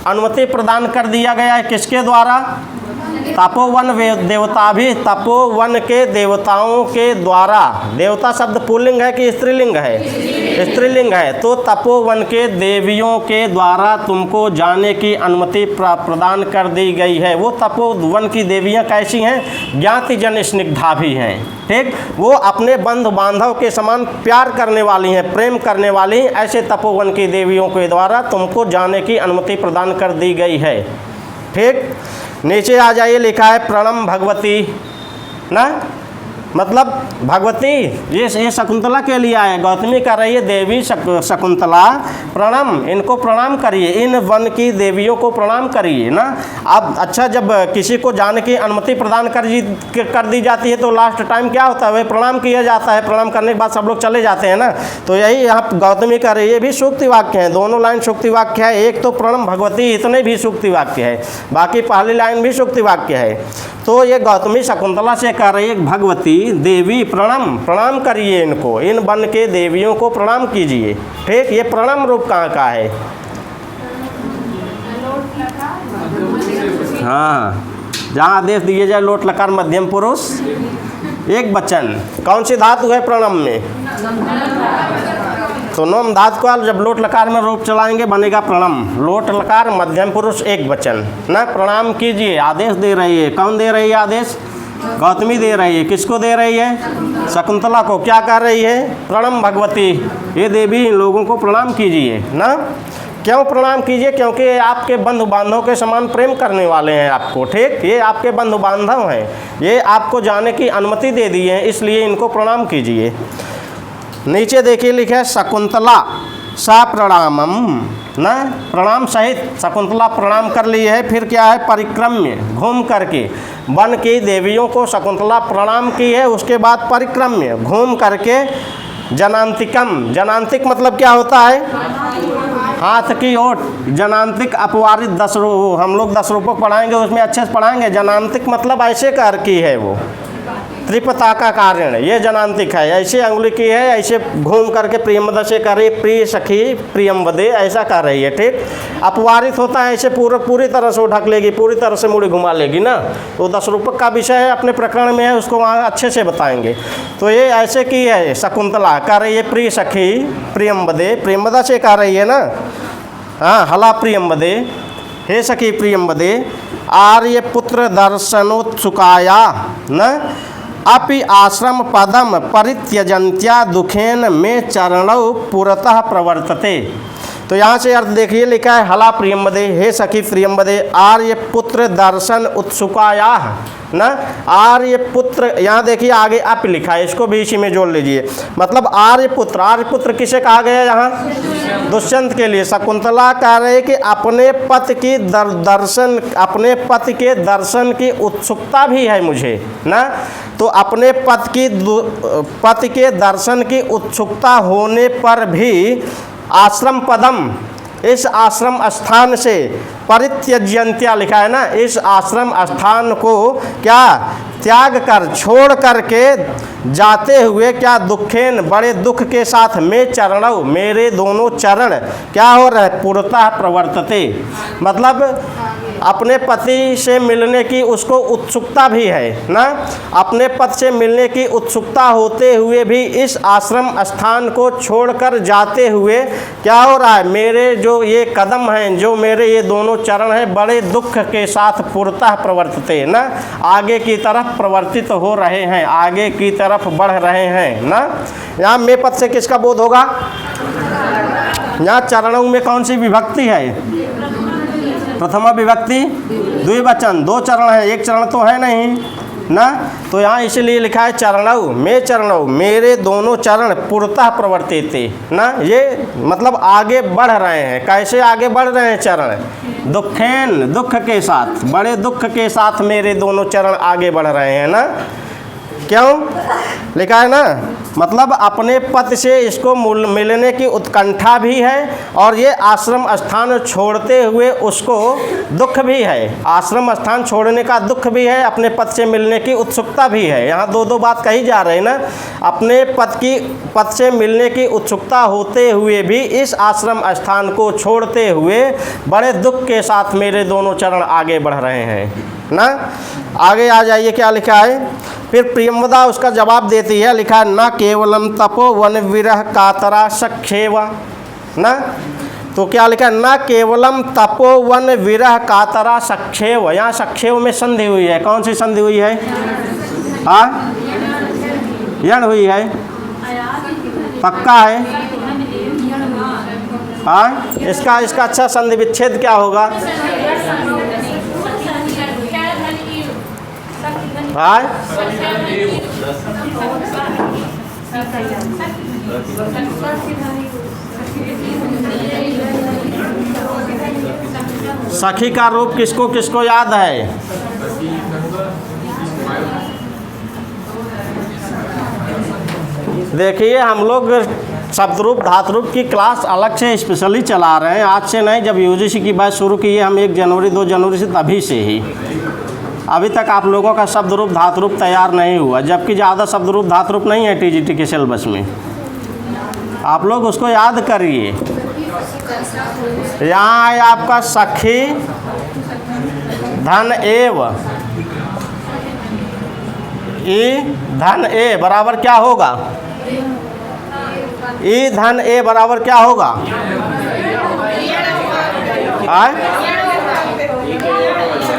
अनुमति प्रदान कर दिया गया है किसके द्वारा? तपोवन देवता भी तपोवन के देवताओं के द्वारा। देवता शब्द पुल्लिंग है कि स्त्रीलिंग है? स्त्रीलिंग है। तो तपोवन के देवियों के द्वारा तुमको जाने की अनुमति प्रदान कर दी गई है। वो तपोवन की देवियां कैसी हैं? ज्ञाति जन स्निग्धा भी हैं, ठीक। वो अपने बंधु बांधव के समान प्यार करने वाली हैं, प्रेम करने वाली हैं। ऐसे तपोवन की देवियों के द्वारा तुमको जाने की अनुमति प्रदान कर दी गई है, ठीक। नीचे आ जाइए, लिखा है प्रणम भगवती ना, मतलब भगवती ये शकुंतला के लिए आए। गौतमी कर रही है देवी शकुंतला प्रणाम, इनको प्रणाम करिए, इन वन की देवियों को प्रणाम करिए ना। अब अच्छा, जब किसी को जाने की अनुमति प्रदान कर दी जाती है तो लास्ट टाइम क्या होता है? वह प्रणाम किया जाता है। प्रणाम करने के बाद सब लोग चले जाते हैं ना। तो यही यहाँ गौतमी कर रही है। ये भी सूक्ति वाक्य हैं, दोनों लाइन सूक्ति वाक्य है। एक तो प्रणम भगवती, इतने भी सूक्ति वाक्य है, बाकी पहली लाइन भी सूक्ति वाक्य है। तो ये गौतमी शकुंतला से कह रही है भगवती देवी प्रणाम करिए, इनको, इन वन के देवियों को प्रणाम कीजिए, ठीक। ये प्रणाम रूप कहाँ का है? हाँ, जहाँ आदेश दिए जाए लोट लकार मध्यम पुरुष एक वचन। कौन सी धातु है प्रणम में? तो नोम धातु का जब लोट लकार में रूप चलाएंगे बनेगा प्रणम। लोट लकार मध्यम पुरुष एक वचन ना। प्रणाम कीजिए, आदेश दे रही है। कौन दे रही है आदेश? गौतमी दे रही है। किसको दे रही है? शकुंतला को। क्या कर रही है? प्रणम भगवती, ये देवी इन लोगों को प्रणाम कीजिए ना। क्यों प्रणाम कीजिए? क्योंकि ये आपके बंधु बांधव के समान प्रेम करने वाले हैं आपको, ठीक। ये आपके बंधु बांधव हैं, ये आपको जाने की अनुमति दे दी है, इसलिए इनको प्रणाम कीजिए। नीचे देखिए लिखा है शकुंतला सा प्रणामम ना, प्रणाम सहित शकुंतला प्रणाम कर ली है। फिर क्या है? परिक्रम्य, घूम करके वन की देवियों को शकुंतला प्रणाम की है। उसके बाद परिक्रम्य, घूम करके जनांतिकम, जनांतिक मतलब क्या होता है? हाथ की ओट। जनांतिक अपवारित 10 रूप, हम लोग 10 रूपों पढ़ाएंगे, उसमें अच्छे से पढ़ाएंगे। जनांतिक मतलब ऐसे कर की है, वो त्रिपता का कारण, ये जनांतिक है। ऐसे अंगुली की है, ऐसे घूम करके प्रियमदा से कर रही, प्रिय सखी प्रियमवदे, ऐसा कर रही है, ठीक। अपवारित होता है ऐसे पूरी तरह से ढक लेगी, पूरी तरह से मुड़ी घुमा लेगी ना। तो 10 रूपक का विषय है, अपने प्रकरण में है, उसको वहाँ अच्छे से बताएंगे। तो ये ऐसे की है शकुंतला, कर रही है प्रिय सखी प्रियमवदे, प्रियमदा से कर रही है ना। हाँ, हला प्रियमवदे, हे सखी प्रियमवदे, आर्य पुत्र दर्शनोत्सुकाया न अपि आश्रम पदम परित्यजंत्या दुखेन में चरणौ पुरतः प्रवर्तते। तो यहाँ से अर्थ देखिए, लिखा है हला प्रियम्बदे, हे सखी प्रियम्बदे, आर्य पुत्र दर्शन उत्सुकाया ना। आर्य पुत्र, यहाँ देखिए आगे अप लिखा है, इसको भी इसी में जोड़ लीजिए। मतलब आर्य पुत्र किसे कहा गया यहाँ? दुष्यंत के लिए। शकुंतला कह रहे कि अपने पति की अपने पति के दर्शन की उत्सुकता भी है मुझे ना। तो अपने पति के दर्शन की उत्सुकता होने पर भी आश्रम पदम, इस आश्रम स्थान से परित्यज्यंत्या लिखा है ना, इस आश्रम स्थान को क्या त्याग कर, छोड़ करके जाते हुए क्या दुखेन, बड़े दुख के साथ में चरणों, मेरे दोनों चरण क्या हो रहे? पुरतः प्रवर्तते, मतलब अपने पति से मिलने की उसको उत्सुकता भी है ना। अपने पति से मिलने की उत्सुकता होते हुए भी इस आश्रम स्थान को छोड़कर जाते हुए क्या हो रहा है? मेरे जो ये कदम हैं, जो मेरे ये दोनों चरण हैं, बड़े दुख के साथ पुरतः प्रवर्तते ना, आगे की तरफ प्रवर्तित हो रहे हैं, आगे की तरफ बढ़ रहे हैं ना। यहाँ में पद से किसका बोध होगा? यहाँ चरणों में कौन सी विभक्ति है? प्रथमा विभक्ति द्विवचन, 2 चरण है, एक चरण तो है नहीं ना। तो यहाँ इसलिए लिखा है चरणौ, में चरणौ, मेरे दोनों चरण पुरतः प्रवर्तिते ना। ये मतलब आगे बढ़ रहे हैं। कैसे आगे बढ़ रहे हैं चरण? दुखेन, दुख के साथ, बड़े दुख के साथ मेरे दोनों चरण आगे बढ़ रहे हैं ना। क्यों लिखा है ना, मतलब अपने पति से इसको मिलने की उत्कंठा भी है और ये आश्रम स्थान छोड़ते हुए उसको दुख भी है। आश्रम स्थान छोड़ने का दुख भी है, अपने पति से मिलने की उत्सुकता भी है। यहाँ दो बात कही जा रही है ना, अपने पति से मिलने की उत्सुकता होते हुए भी इस आश्रम स्थान को छोड़ते हुए बड़े दुख के साथ मेरे दोनों चरण आगे बढ़ रहे हैं ना। आगे आ जाइए, क्या लिखा है फिर प्रियंवदा उसका जवाब देती है, लिखा है न केवलम तपो वन विरह कातरा सख्येव ना। तो क्या लिखा है, न केवलम तपो वन विरह कातरा सख्येव। यहाँ सख्येव में संधि हुई है, कौन सी संधि हुई है? हाँ, यण हुई है, पक्का है। हाँ, इसका अच्छा संधि विच्छेद क्या होगा? हाँ, सखी का रूप किसको किसको याद है? देखिए, हम लोग शब्दरूप धातुरूप की क्लास अलग से स्पेशली चला रहे हैं, आज से नहीं। जब यूजीसी की बात शुरू की है हम 1 जनवरी 2 जनवरी से, तभी से ही अभी तक आप लोगों का शब्दरूप धातुरूप तैयार नहीं हुआ, जबकि ज़्यादा शब्दरूप धातुरूप नहीं है टीजीटी के सिलेबस में। आप लोग उसको याद करिए। यहाँ है आपका सखी धन एव, ई धन ए बराबर क्या होगा? ई धन ए बराबर क्या होगा?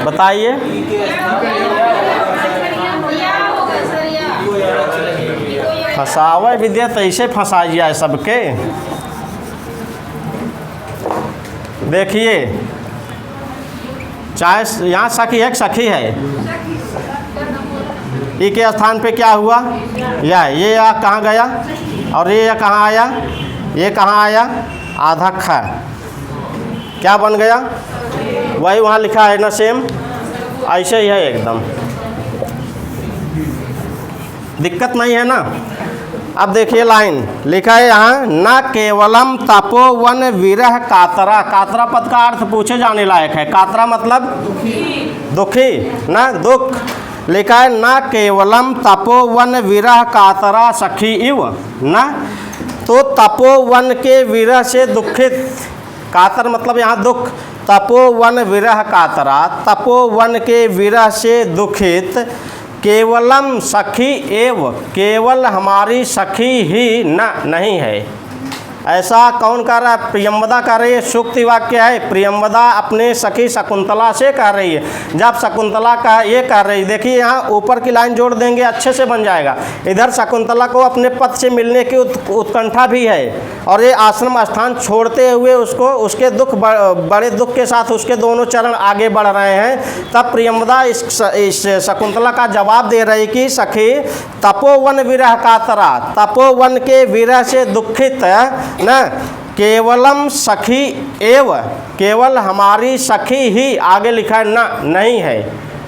बताइए। फंसावे विद्या तो ऐसे फंसाइए है सबके। देखिए, चाहे यहाँ सखी एक सखी है, ई के स्थान पे क्या हुआ? ये या कहाँ गया और ये या कहाँ आया? ये कहाँ आया? आधक है, क्या बन गया? वही वहाँ लिखा है ना, सेम ऐसे ही है एकदम, दिक्कत नहीं है ना। अब देखिए लाइन लिखा है यहाँ, न केवलम तपोवन विरह कातरा। कातरा पद का अर्थ पूछे जाने लायक है। कातरा मतलब दुखी ना, दुख। लिखा है न केवलम तपोवन विरह कातरा सखी इव ना। तो तपोवन के विरह से दुखित, कातर मतलब यहाँ दुख, तपोवन विरह कातरा, तपोवन के विरह से दुखित, केवलम सखी एव, केवल हमारी सखी ही न नहीं है। ऐसा कौन कह रहा है? प्रियंवदा कह रही है। सूक्ति वाक्य है, प्रियंवदा अपने सखी शकुंतला से कह रही है। जब शकुंतला का ये कह रही है, देखिए यहाँ ऊपर की लाइन जोड़ देंगे अच्छे से बन जाएगा। इधर शकुंतला को अपने पति से मिलने की उत्कंठा भी है और ये आश्रम स्थान छोड़ते हुए उसको उसके दुख बड़े दुख के साथ उसके दोनों चरण आगे बढ़ रहे हैं। तब प्रियंवदा इस शकुंतला का जवाब दे रही कि सखी तपोवन विरह कातरा, तपोवन के विरह से दुखित न केवलम सखी एव, केवल हमारी सखी ही, आगे लिखा है ना, नहीं है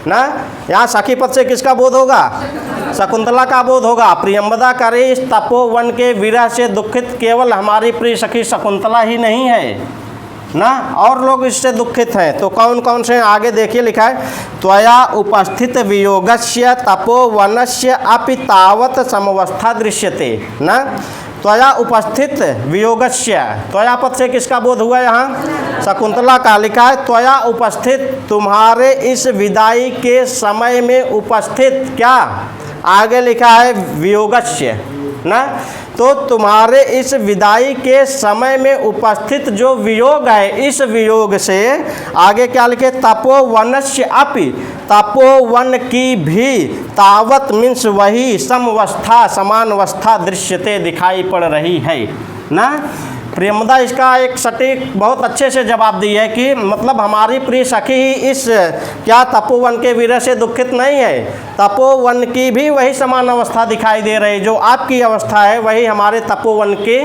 ना। यहाँ सखी पद से किसका बोध होगा? शकुंतला का बोध होगा। प्रियंवदा करे इस तपोवन के विरह से दुखित केवल हमारी प्रिय सखी शकुंतला ही नहीं है ना, और लोग इससे दुखित हैं। तो कौन कौन से? आगे देखिए लिखा है, त्वया उपस्थित वियोगस्य तपोवनस्य अपि तावत समवस्था दृश्यते ना। त्वया उपस्थित वियोगस्य, त्वया पद से किसका बोध हुआ? यहाँ शकुंतला का। लिखा है त्वया उपस्थित, तुम्हारे इस विदाई के समय में उपस्थित, क्या? आगे लिखा है वियोगस्य ना। तो तुम्हारे इस विदाई के समय में उपस्थित जो वियोग है, इस वियोग से आगे क्या लिखे? तपोवनस्य अपि, तपोवन की भी, तावत मीन्स वही, समवस्था समान अवस्था दृश्यते दिखाई पड़ रही है ना। प्रियंवदा इसका एक सटीक बहुत अच्छे से जवाब दी है कि मतलब हमारी प्रिय सखी ही इस क्या तपोवन के विरह से दुखित नहीं है, तपोवन की भी वही समान अवस्था दिखाई दे रही, जो आपकी अवस्था है वही हमारे तपोवन के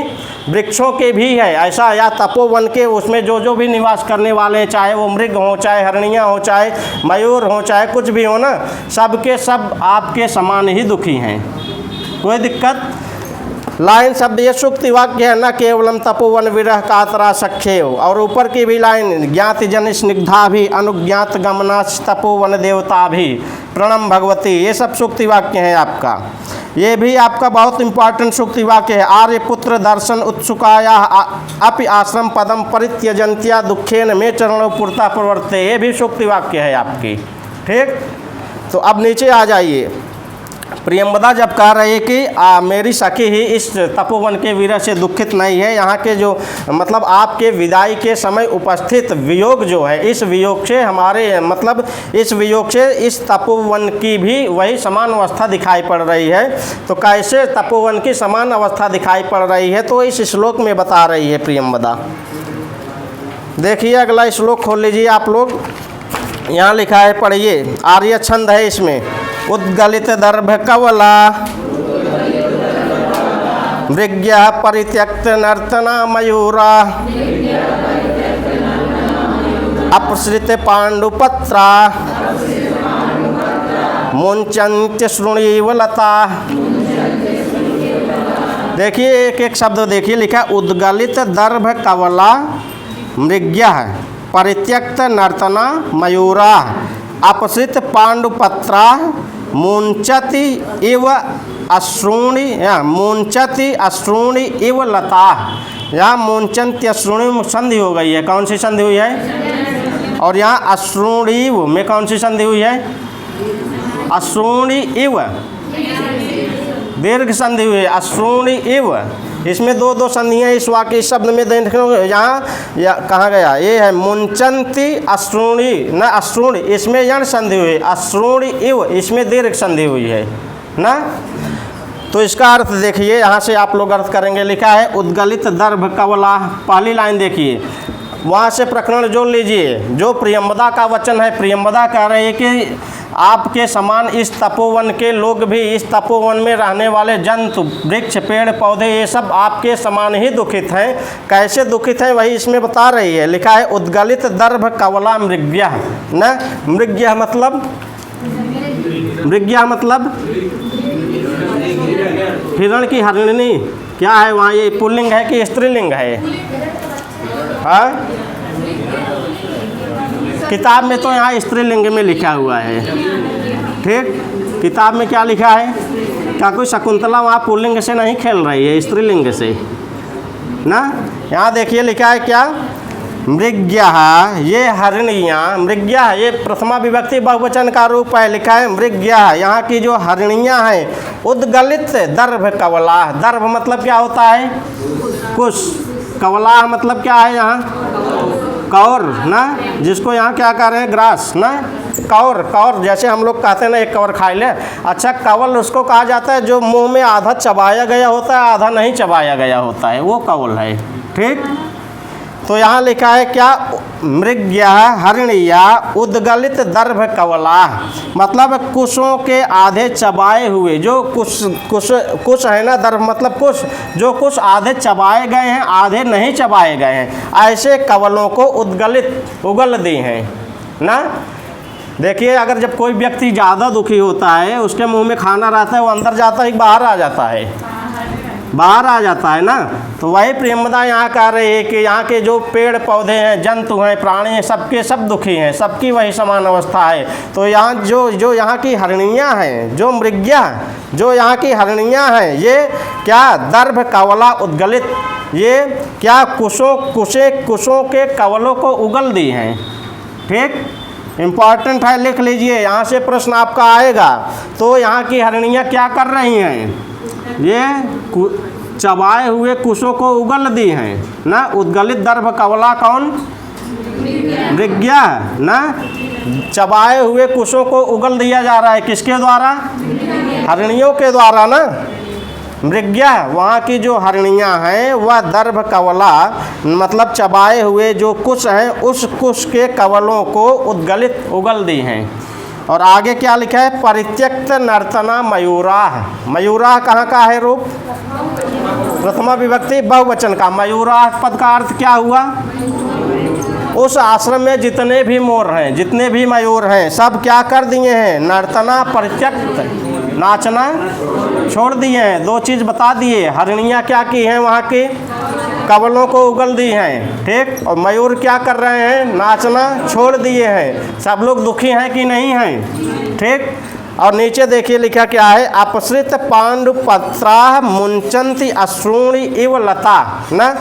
वृक्षों के भी है। ऐसा या तपोवन के उसमें जो जो भी निवास करने वाले हैं, चाहे वो मृग हों, चाहे हरणियाँ हों, चाहे मयूर हों, चाहे कुछ भी हो ना, सबके सब आपके समान ही दुखी हैं। कोई दिक्कत लाइन शब्द ये सूक्ति वाक्य है, न केवलम तपोवन विरह कातरा सख्ये। और ऊपर की भी लाइन ज्ञात जन स्निग्धा भी अनुज्ञात गमनाश तपोवन देवता भी प्रणम भगवती, ये सब सूक्ति वाक्य हैं आपका। ये भी आपका बहुत इंपॉर्टेंट सूक्ति वाक्य है। आर्यपुत्र दर्शन उत्सुकाया अपि आश्रम पदम परित्यजंत्या दुखेन में चरणों पुरता प्रवर्ते, ये भी सूक्ति वाक्य है आपकी। ठीक, तो अब नीचे आ जाइए। प्रियंवदा जब कह रही है कि मेरी सखी ही इस तपोवन के विरह से दुखित नहीं है, यहाँ के जो मतलब आपके विदाई के समय उपस्थित वियोग जो है, इस वियोग से हमारे मतलब इस वियोग से इस तपोवन की भी वही समान अवस्था दिखाई पड़ रही है। तो कैसे तपोवन की समान अवस्था दिखाई पड़ रही है, तो इस श्लोक में बता रही है प्रियंवदा। देखिए अगला श्लोक खोल लीजिए आप लोग, यहाँ लिखा है, पढ़िए। आर्य छंद है इसमें। उद्गलित दर्भ कवला मृग्यः परित्यक्त नर्तना मयूरा अपसृत पांडुपत्रा मुंचन्त्य श्रुणीव लता। देखिए एक एक शब्द देखिए, लिखा उद्गलित दर्भ कवला मृग्यः परित्यक्त नर्तना मयूरा अपसृत पांडुपत्रा मुंचति इव अश्रूणि या मुंचति अश्रूणि इव लता। यहाँ मुंचन्त्य अश्रूणि में संधि हो गई है, कौन सी संधि हुई है? और यहाँ अश्रूणिव में कौन सी संधि हुई है? अश्रूणि इव, दीर्घ संधि हुई है, अश्रूणि इव। इसमें दो दो संधियाँ इस वाक्य इस शब्द में देखो। यहाँ कहाँ गया? ये है मुंचन्ति अश्रूणि न अश्रूणि, इसमें यण संधि हुई है, अश्रूणि इव इसमें दीर्घ संधि हुई है ना। तो इसका अर्थ देखिए, यहाँ से आप लोग अर्थ करेंगे। लिखा है उद्गलित दर्भ कवला, पहली लाइन देखिए, वहाँ से प्रकरण जोड़ लीजिए। जो प्रियंवदा का वचन है, प्रियंवदा कह रहे हैं कि आपके समान इस तपोवन के लोग भी, इस तपोवन में रहने वाले जंतु वृक्ष पेड़ पौधे ये सब आपके समान ही दुखित हैं। कैसे दुखित हैं वही इसमें बता रही है। लिखा है उद्गलित दर्भ कवला मृग्यः न, मृग्यः मतलब मृग्यः मतलब हिरण की हरिणी क्या है वहाँ? ये पुल्लिंग है कि स्त्रीलिंग है? हाँ, किताब में तो यहाँ स्त्रीलिंग में लिखा हुआ है। ठीक, किताब में क्या लिखा है? क्या कोई शकुंतला वहाँ पुल्लिंग से नहीं खेल रही है, स्त्रीलिंग से ना। यहाँ देखिए लिखा है क्या? मृग्यः, ये हरिणियाँ, मृग्यः ये प्रथमा विभक्ति बहुवचन का रूप है। लिखा है मृग्यः, यहाँ की जो हरिणियाँ हैं। उद्गलित दर्भ कवला, दर्भ मतलब क्या होता है? कुश। कवला मतलब क्या है? यहाँ कौर ना, जिसको यहाँ क्या कह रहे हैं? ग्रास ना, कौर। कौर जैसे हम लोग कहते हैं ना एक कौर खाई ले। अच्छा, कवल उसको कहा जाता है जो मुंह में आधा चबाया गया होता है, आधा नहीं चबाया गया होता है, वो कवल है। ठीक, तो यहाँ लिखा है क्या? मृग्यः हरिणिया उद्गलित दर्भ कवला, मतलब कुशों के आधे चबाए हुए, जो कुश है ना, दर्भ मतलब कुश, जो कुश आधे चबाए गए हैं, आधे नहीं चबाए गए हैं, ऐसे कवलों को उद्गलित उगल दी हैं ना। देखिए अगर जब कोई व्यक्ति ज़्यादा दुखी होता है, उसके मुंह में खाना रहता है, वो अंदर जाता है कि बाहर आ जाता है? बाहर आ जाता है ना। तो वही प्रियंवदा यहाँ कह रही है कि यहाँ के जो पेड़ पौधे हैं, जंतु हैं, प्राणी हैं, सबके सब दुखी हैं, सबकी वही समान अवस्था है। तो यहाँ जो यहाँ की हरिणियाँ हैं, जो मृग्या, जो यहाँ की हरिणियाँ हैं, ये क्या? दर्भ कवला उद्गलित, ये क्या? कुशों के कवलों को उगल दी हैं। ठीक, इम्पॉर्टेंट है, लिख लीजिए, यहाँ से प्रश्न आपका आएगा। तो यहाँ की हरिणियाँ क्या कर रही हैं? ये चबाए हुए कुशों को उगल दी हैं ना। उद्गलित दर्भ कवला कौन? मृग्या ना। चबाए हुए कुशों को उगल दिया जा रहा है, किसके द्वारा? हरिणियों के द्वारा ना। मृग्या, वहाँ की जो हरणियाँ हैं वह दर्भ कवला मतलब चबाए हुए जो कुश हैं उस कुश के कवलों को उद्गलित उगल दी हैं। और आगे क्या लिखा है, परित्यक्त नर्तना मयूराह। मयूराह कहाँ का है रूप, प्रथमा विभक्ति बहुवचन का। मयूराह पद का अर्थ क्या हुआ, उस आश्रम में जितने भी मोर हैं, जितने भी मयूर हैं, सब क्या कर दिए हैं, नर्तना परित्यक्त, नाचना छोड़ दिए हैं। दो चीज़ बता दिए, हरणियाँ क्या की हैं, वहाँ के कवलों को उगल दी हैं, ठीक, और मयूर क्या कर रहे हैं, नाचना छोड़ दिए हैं। सब लोग दुखी हैं कि नहीं हैं, ठीक। और नीचे देखिए लिखा क्या है, अपसृत पांडुपत्रा मुंचन्ति अश्रूणि इव लता ना।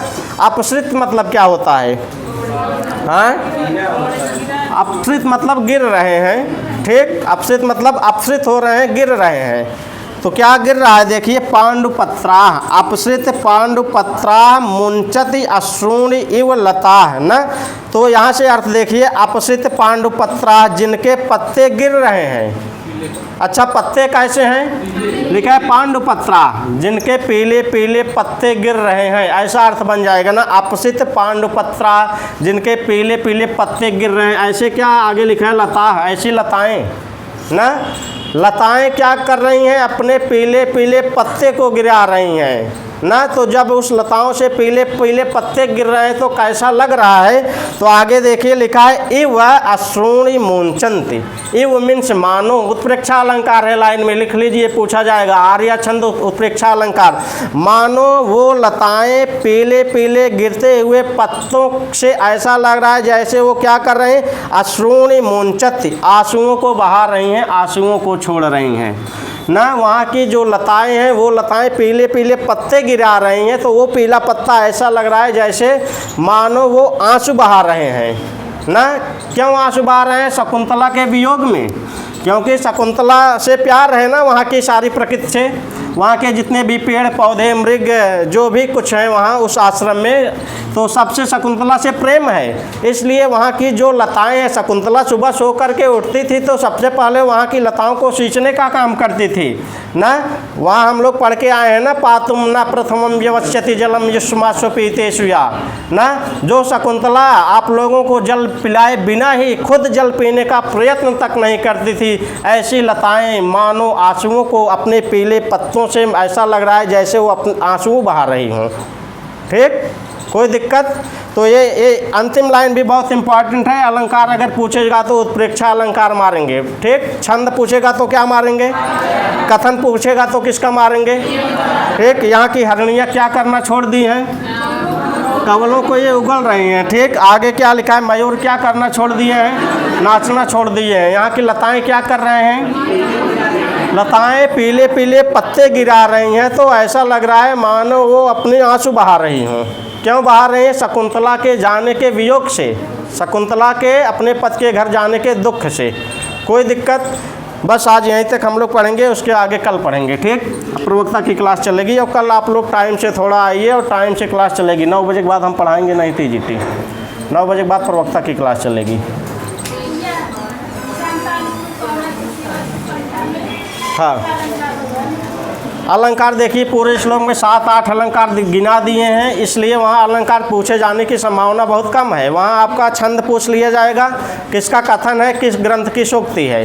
अपसृत मतलब क्या होता है, हाँ, अपसृत मतलब गिर रहे हैं, ठीक। अपसृत मतलब अपसृत हो रहे हैं, गिर रहे हैं। तो क्या गिर रहा है, देखिए, पांडुपत्रा, अपसृत पांडुपत्रा मुंचति अश्रूणि इव लता ना। तो यहाँ से अर्थ देखिए, अपसृत पांडुपत्रा, जिनके पत्ते गिर रहे हैं। अच्छा, पत्ते कैसे हैं, लिखा है पांडुपत्रा, जिनके पीले पीले पत्ते गिर रहे हैं, ऐसा अर्थ बन जाएगा ना। अपसृत पांडुपत्रा, जिनके पीले पीले पत्ते गिर रहे हैं, ऐसे क्या आगे लिखा है, लता, ऐसी लताएं ना। लताएं क्या कर रही हैं, अपने पीले पीले पत्ते को गिरा रही हैं ना। तो जब उस लताओं से पीले पीले पत्ते गिर रहे हैं तो कैसा लग रहा है, तो आगे देखिए लिखा है, इव अश्रूणि मुंचन्ति। इव मीन्स मानो, उत्प्रेक्षा अलंकार है, लाइन में लिख लीजिए, पूछा जाएगा, आर्या छंद उत्प्रेक्षा अलंकार। मानो वो लताएं पीले पीले गिरते हुए पत्तों से ऐसा लग रहा है जैसे वो क्या कर रहे हैं, अश्रूणि मुंचति, आंसुओं को बहा रही हैं, आंसुओं को छोड़ रही हैं ना। वहाँ की जो लताएं हैं वो लताएं पीले पीले पत्ते गिरा रही हैं, तो वो पीला पत्ता ऐसा लग रहा है जैसे मानो वो आंसू बहा रहे हैं ना। क्यों आंसू बहा रहे हैं, शकुंतला के वियोग में, क्योंकि शकुंतला से प्यार है ना वहाँ की सारी प्रकृति से। वहाँ के जितने भी पेड़ पौधे मृग जो भी कुछ हैं वहाँ उस आश्रम में, तो सबसे शकुंतला से प्रेम है। इसलिए वहाँ की जो लताएं हैं, शकुंतला सुबह सो करके उठती थी तो सबसे पहले वहाँ की लताओं को सींचने का काम करती थी ना। वहाँ हम लोग पढ़ के आए हैं ना, पातुम न प्रथमम व्यवस्यति जलम युष्मासु पीतेषुया ना। जो शकुंतला आप लोगों को जल पिलाए बिना ही खुद जल पीने का प्रयत्न तक नहीं करती थी, ऐसी लताएं मानो आंसुओं को अपने पीले पत्तों से ऐसा लग रहा है जैसे वो अपने आंसू बहा रही हों, ठीक, कोई दिक्कत। तो ये अंतिम लाइन भी बहुत इंपॉर्टेंट है। अलंकार अगर पूछेगा तो उत्प्रेक्षा अलंकार मारेंगे, ठीक। छंद पूछेगा तो क्या मारेंगे, कथन पूछेगा तो किसका मारेंगे, ठीक। यहाँ की हरणियाँ क्या करना छोड़ दी हैं, कवलों को ये उगल रही हैं, ठीक। आगे क्या लिखा है, मयूर क्या करना छोड़ दिए हैं, नाचना छोड़ दिए हैं। यहाँ की लताएं क्या कर रहे हैं, लताएं पीले पीले पत्ते गिरा रही हैं, तो ऐसा लग रहा है मानो वो अपने आंसू बहा रही हों। क्यों बहा रही हैं, शकुंतला के जाने के वियोग से, शकुंतला के अपने पति के घर जाने के दुख से। कोई दिक्कत। बस आज यहीं तक हम लोग पढ़ेंगे, उसके आगे कल पढ़ेंगे, ठीक। प्रवक्ता की क्लास चलेगी और कल आप लोग टाइम से थोड़ा आइए और टाइम से क्लास चलेगी। 9 बजे के बाद हम पढ़ाएंगे नहीं TGT, 9 बजे के बाद प्रवक्ता की क्लास चलेगी। हाँ, अलंकार देखिए पूरे श्लोक में 7-8 अलंकार गिना दिए हैं, इसलिए वहाँ अलंकार पूछे जाने की संभावना बहुत कम है। वहाँ आपका छंद पूछ लिया जाएगा, किसका कथन है, किस ग्रंथ की सूक्ति है।